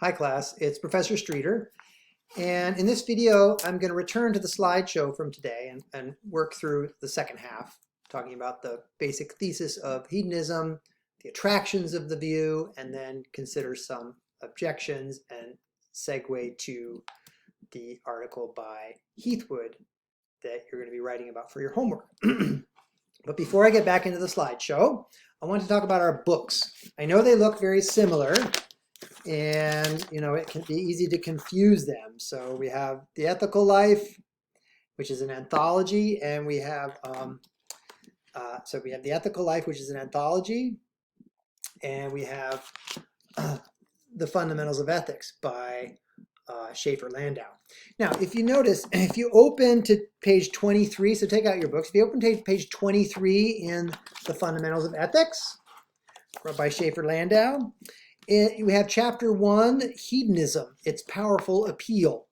Hi class, it's Professor Streeter, and in this video I'm going to return to the slideshow from today and work through the second half, talking about the basic thesis of hedonism, the attractions of the view, and then consider some objections and segue to the article by Heathwood that you're going to be writing about for your homework. But before I get back into the slideshow, I want to talk about our books. I know they look very similar, and it can be easy to confuse them. So we have The Ethical Life, which is an anthology, and we have The Ethical Life, which is an anthology, and we have The Fundamentals of Ethics by Schaefer-Landau. Now, if you notice, if you open to page 23, so take out your books, if you open to page 23 in The Fundamentals of Ethics by Schaefer-Landau, we have chapter 1, hedonism, its powerful appeal.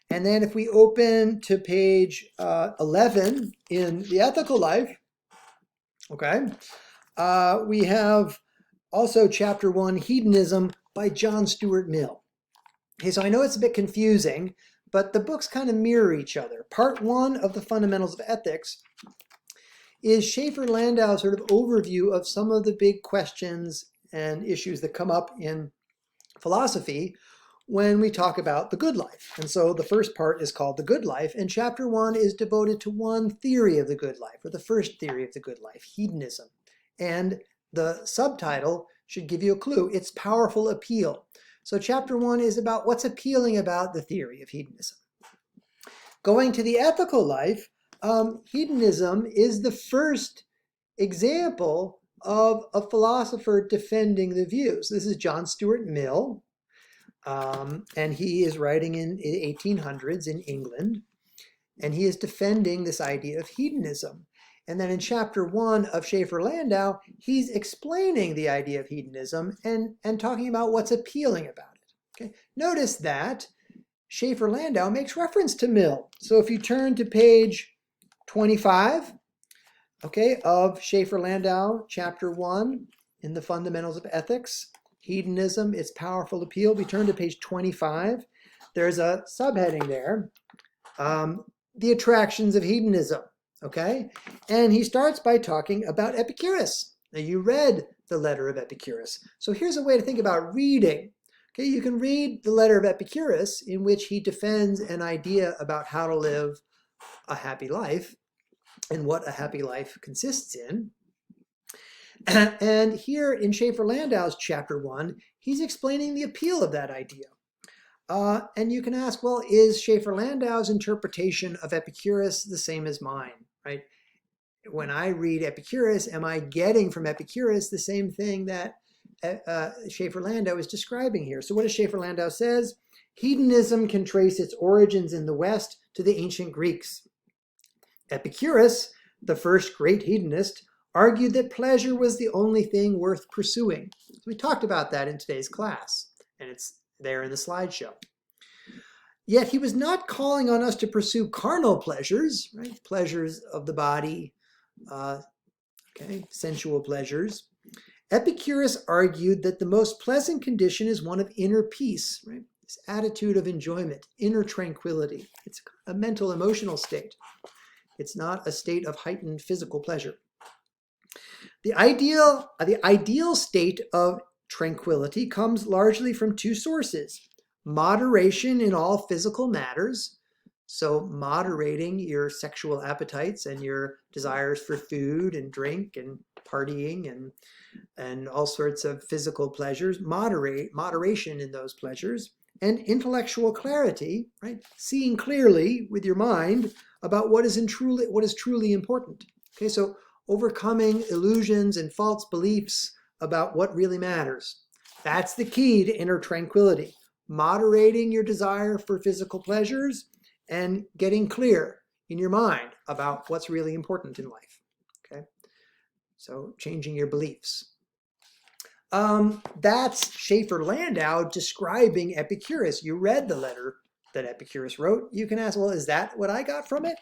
And then if we open to page 11 in The Ethical Life, okay, we have also chapter 1, hedonism by John Stuart Mill. Okay, so I know it's a bit confusing, but the books kind of mirror each other. Part 1 of The Fundamentals of Ethics is Schaefer-Landau's sort of overview of some of the big questions and issues that come up in philosophy when we talk about the good life. And so the first part is called The Good Life, and chapter 1 is devoted to one theory of the good life, or the first theory of the good life, hedonism. And the subtitle should give you a clue. It's powerful appeal. So chapter 1 is about what's appealing about the theory of hedonism. Going to The Ethical Life, hedonism is the first example of a philosopher defending the views. This is John Stuart Mill, and he is writing in the 1800s in England, and he is defending this idea of hedonism. And then in chapter 1 of Schaefer-Landau, he's explaining the idea of hedonism and talking about what's appealing about it. Okay? Notice that Schaefer-Landau makes reference to Mill. So if you turn to page 25, okay, of Schaefer-Landau, chapter 1 in The Fundamentals of Ethics, hedonism, its powerful appeal, we turn to page 25. There's a subheading there, the attractions of hedonism. Okay, and he starts by talking about Epicurus. Now you read the letter of Epicurus. So here's a way to think about reading. Okay, you can read the letter of Epicurus in which he defends an idea about how to live a happy life and what a happy life consists in. And here in Schaefer-Landau's chapter 1, he's explaining the appeal of that idea. And you can ask, well, is Schaefer-Landau's interpretation of Epicurus the same as mine? Right? When I read Epicurus, am I getting from Epicurus the same thing that Schaefer-Landau is describing here? So what does Schaefer-Landau says? Hedonism can trace its origins in the West to the ancient Greeks. Epicurus, the first great hedonist, argued that pleasure was the only thing worth pursuing. So we talked about that in today's class, and it's there in the slideshow. Yet he was not calling on us to pursue carnal pleasures, right? Pleasures of the body, sensual pleasures. Epicurus argued that the most pleasant condition is one of inner peace, right? This attitude of enjoyment, inner tranquility. It's a mental, emotional state. It's not a state of heightened physical pleasure. The ideal state of tranquility comes largely from two sources. Moderation in all physical matters, so moderating your sexual appetites and your desires for food and drink and partying and all sorts of physical pleasures, moderation in those pleasures, and intellectual clarity, right? Seeing clearly with your mind about what is truly important. Okay, so overcoming illusions and false beliefs about what really matters. That's the key to inner tranquility. Moderating your desire for physical pleasures and getting clear in your mind about what's really important in life. Okay, so changing your beliefs. That's Schaefer-Landau describing Epicurus. You read the letter that Epicurus wrote. You can ask, well, is that what I got from it?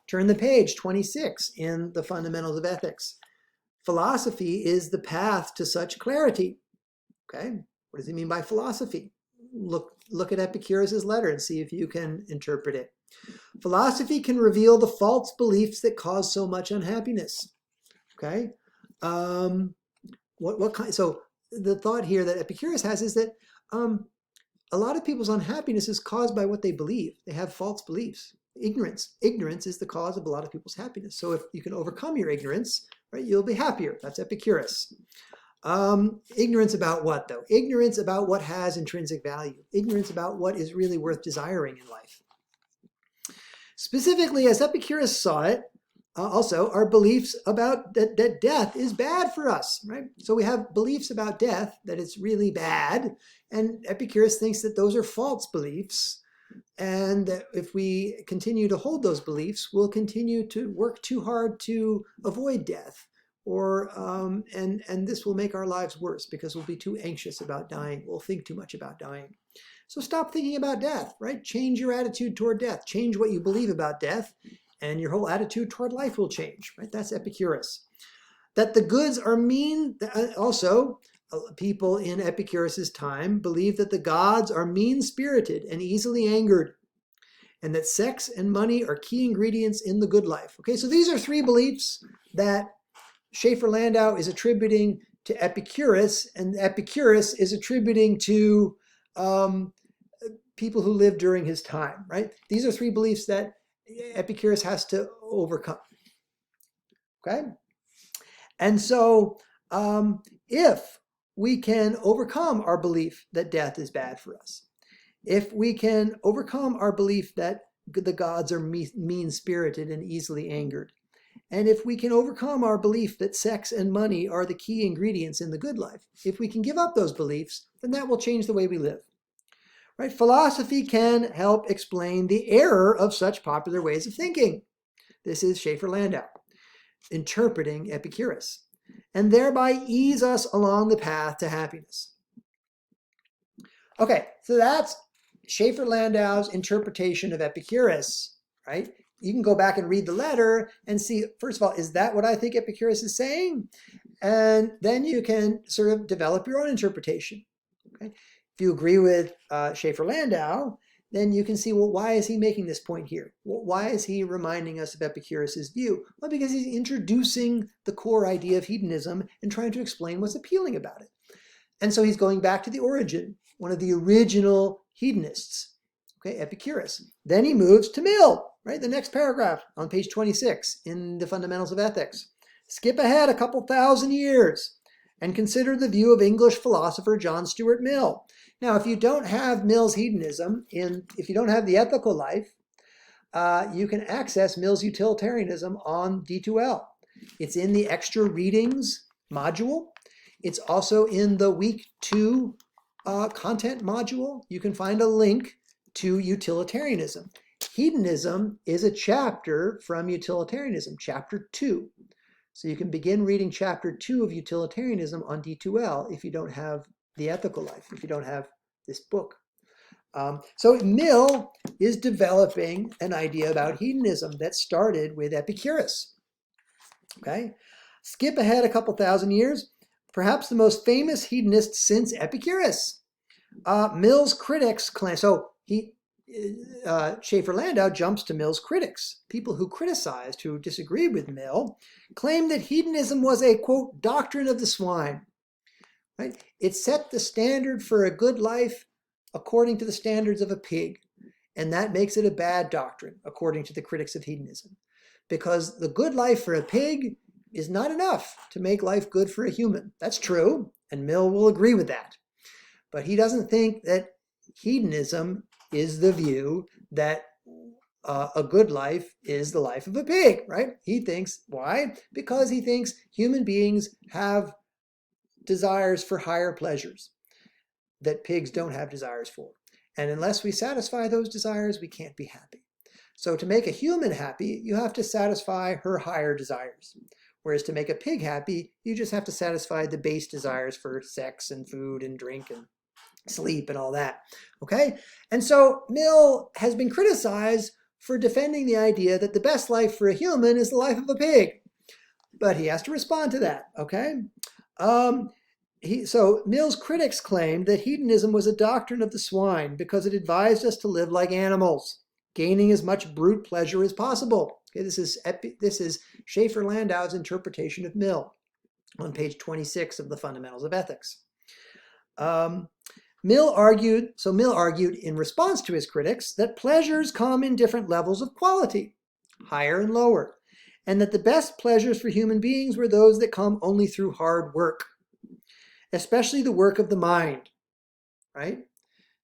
Turn the page 26 in The Fundamentals of Ethics. Philosophy is the path to such clarity. Okay, what does he mean by philosophy? look at Epicurus's letter and see if you can interpret it. Philosophy can reveal the false beliefs that cause so much unhappiness. Okay, what kind? So the thought here that Epicurus has is that a lot of people's unhappiness is caused by what they believe. They have false beliefs. Ignorance is the cause of a lot of people's happiness. So if you can overcome your ignorance, right, you'll be happier. That's Epicurus. Ignorance about what, though? Ignorance about what has intrinsic value. Ignorance about what is really worth desiring in life. Specifically, as Epicurus saw it, also our beliefs about that death is bad for us, right? So we have beliefs about death, that it's really bad, and Epicurus thinks that those are false beliefs, and that if we continue to hold those beliefs, we'll continue to work too hard to avoid death, or and this will make our lives worse because we'll be too anxious about dying. We'll think too much about dying. So stop thinking about death, right? Change your attitude toward death. Change what you believe about death, and your whole attitude toward life will change, right? That's Epicurus. That the goods are mean, also, people in Epicurus's time believed that the gods are mean-spirited and easily angered, and that sex and money are key ingredients in the good life. Okay, so these are three beliefs that Schaefer-Landau is attributing to Epicurus, and Epicurus is attributing to people who lived during his time, right? These are three beliefs that Epicurus has to overcome, okay? And so if we can overcome our belief that death is bad for us, if we can overcome our belief that the gods are mean-spirited and easily angered, and if we can overcome our belief that sex and money are the key ingredients in the good life, if we can give up those beliefs, then that will change the way we live. Right? Philosophy can help explain the error of such popular ways of thinking. This is Schaefer-Landau interpreting Epicurus, and thereby ease us along the path to happiness. Okay, so that's Schaefer-Landau's interpretation of Epicurus, right? You can go back and read the letter and see, first of all, is that what I think Epicurus is saying? And then you can sort of develop your own interpretation. Okay? If you agree with Schaefer-Landau, then you can see, well, why is he making this point here? Well, why is he reminding us of Epicurus's view? Well, because he's introducing the core idea of hedonism and trying to explain what's appealing about it. And so he's going back to the origin, one of the original hedonists, okay, Epicurus. Then he moves to Mill, right? The next paragraph on page 26 in the Fundamentals of Ethics. Skip ahead a couple thousand years and consider the view of English philosopher John Stuart Mill. Now, if you don't have Mill's hedonism, if you don't have the ethical life, you can access Mill's utilitarianism on D2L. It's in the extra readings module. It's also in the week 2 content module. You can find a link to utilitarianism. Hedonism is a chapter from utilitarianism, chapter 2. So you can begin reading chapter 2 of utilitarianism on D2L if you don't have the ethical life, if you don't have this book. So Mill is developing an idea about hedonism that started with Epicurus. Okay, skip ahead a couple thousand years. Perhaps the most famous hedonist since Epicurus. Mill's critics claim, so Schaefer-Landau jumps to Mill's critics. People who criticized, who disagreed with Mill, claimed that hedonism was a, quote, doctrine of the swine. Right? It set the standard for a good life according to the standards of a pig. And that makes it a bad doctrine, according to the critics of hedonism. Because the good life for a pig is not enough to make life good for a human. That's true, and Mill will agree with that. But he doesn't think that hedonism is the view that a good life is the life of a pig, right? He thinks, why? Because he thinks human beings have desires for higher pleasures that pigs don't have desires for. And unless we satisfy those desires, we can't be happy. So to make a human happy, you have to satisfy her higher desires. Whereas to make a pig happy, you just have to satisfy the base desires for sex and food and drink and sleep and all that, okay? And so Mill has been criticized for defending the idea that the best life for a human is the life of a pig. But he has to respond to that, okay? So Mill's critics claimed that hedonism was a doctrine of the swine because it advised us to live like animals, gaining as much brute pleasure as possible. Okay, this is Schaefer-Landau's interpretation of Mill on page 26 of the Fundamentals of Ethics. Mill argued in response to his critics that pleasures come in different levels of quality, higher and lower, and that the best pleasures for human beings were those that come only through hard work, especially the work of the mind, right?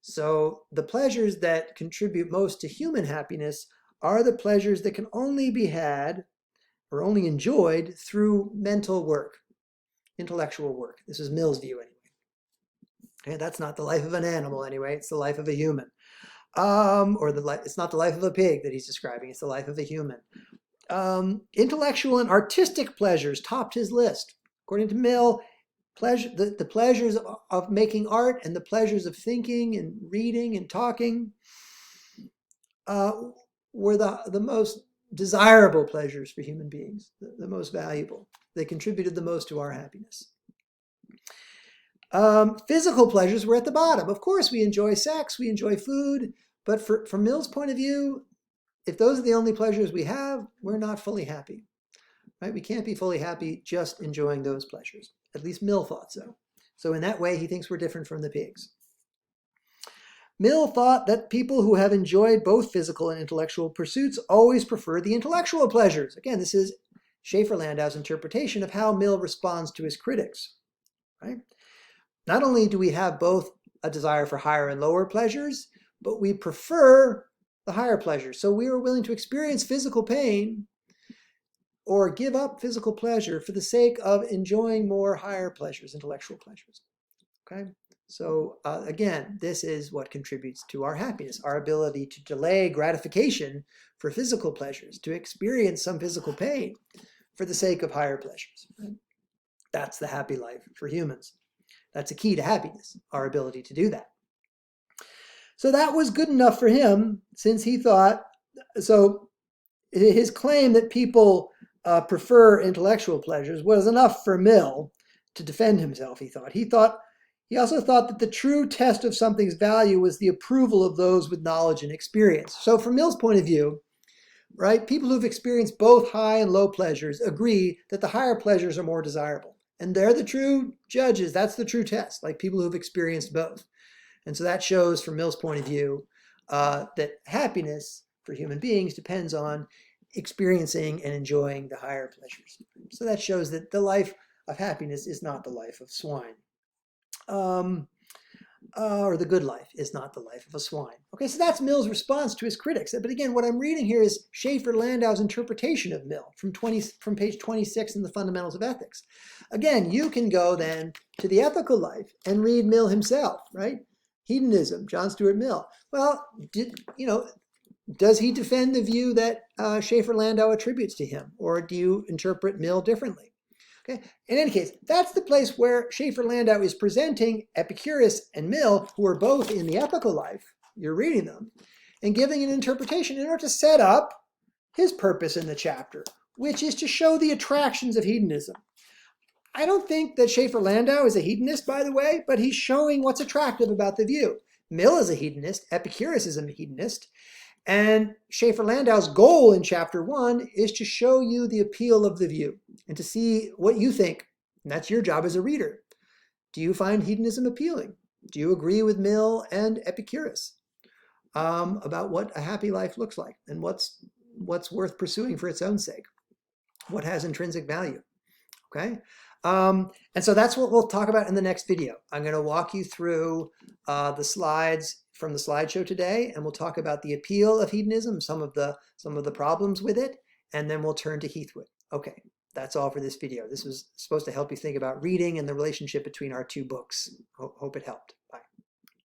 So the pleasures that contribute most to human happiness are the pleasures that can only be had or only enjoyed through mental work, intellectual work. This is Mill's view anyway. Okay, that's not the life of an animal anyway, it's the life of a human. It's not the life of a pig that he's describing, it's the life of a human. Intellectual and artistic pleasures topped his list. According to Mill, the pleasures of making art and the pleasures of thinking and reading and talking were the most desirable pleasures for human beings, the most valuable. They contributed the most to our happiness. Physical pleasures were at the bottom. Of course, we enjoy sex, we enjoy food, but from Mill's point of view, if those are the only pleasures we have, we're not fully happy. Right? We can't be fully happy just enjoying those pleasures. At least Mill thought so. So in that way, he thinks we're different from the pigs. Mill thought that people who have enjoyed both physical and intellectual pursuits always prefer the intellectual pleasures. Again, this is Schaefer-Landau's interpretation of how Mill responds to his critics. Right? Not only do we have both a desire for higher and lower pleasures, but we prefer the higher pleasures. So we are willing to experience physical pain or give up physical pleasure for the sake of enjoying more higher pleasures, intellectual pleasures. Okay? So again, this is what contributes to our happiness, our ability to delay gratification for physical pleasures, to experience some physical pain for the sake of higher pleasures. Right? That's the happy life for humans. That's a key to happiness, our ability to do that. So that was good enough for him, since he thought, so his claim that people prefer intellectual pleasures was enough for Mill to defend himself, he thought. He also thought that the true test of something's value was the approval of those with knowledge and experience. So from Mill's point of view, right, people who've experienced both high and low pleasures agree that the higher pleasures are more desirable. And they're the true judges. That's the true test, like people who've experienced both. And so that shows, from Mill's point of view, that happiness for human beings depends on experiencing and enjoying the higher pleasures. So that shows that the life of happiness is not the life of swine. Or the good life is not the life of a swine. Okay, so that's Mill's response to his critics. But again, what I'm reading here is Schaefer-Landau's interpretation of Mill from page 26 in the Fundamentals of Ethics. Again, you can go then to the ethical life and read Mill himself, right? Hedonism, John Stuart Mill. Well, does he defend the view that Schaefer-Landau attributes to him, or do you interpret Mill differently? Okay. In any case, that's the place where Schaefer-Landau is presenting Epicurus and Mill, who are both in the ethical life, you're reading them, and giving an interpretation in order to set up his purpose in the chapter, which is to show the attractions of hedonism. I don't think that Schaefer-Landau is a hedonist, by the way, but he's showing what's attractive about the view. Mill is a hedonist, Epicurus is a hedonist, and Schaefer-Landau's goal in chapter 1 is to show you the appeal of the view and to see what you think. And that's your job as a reader. Do you find hedonism appealing? Do you agree with Mill and Epicurus about what a happy life looks like and what's worth pursuing for its own sake? What has intrinsic value? Okay? And so that's what we'll talk about in the next video. I'm going to walk you through the slides from the slideshow today, and we'll talk about the appeal of hedonism, some of the problems with it, and then we'll turn to Heathwood. Okay, that's all for this video. This was supposed to help you think about reading and the relationship between our two books. Hope it helped.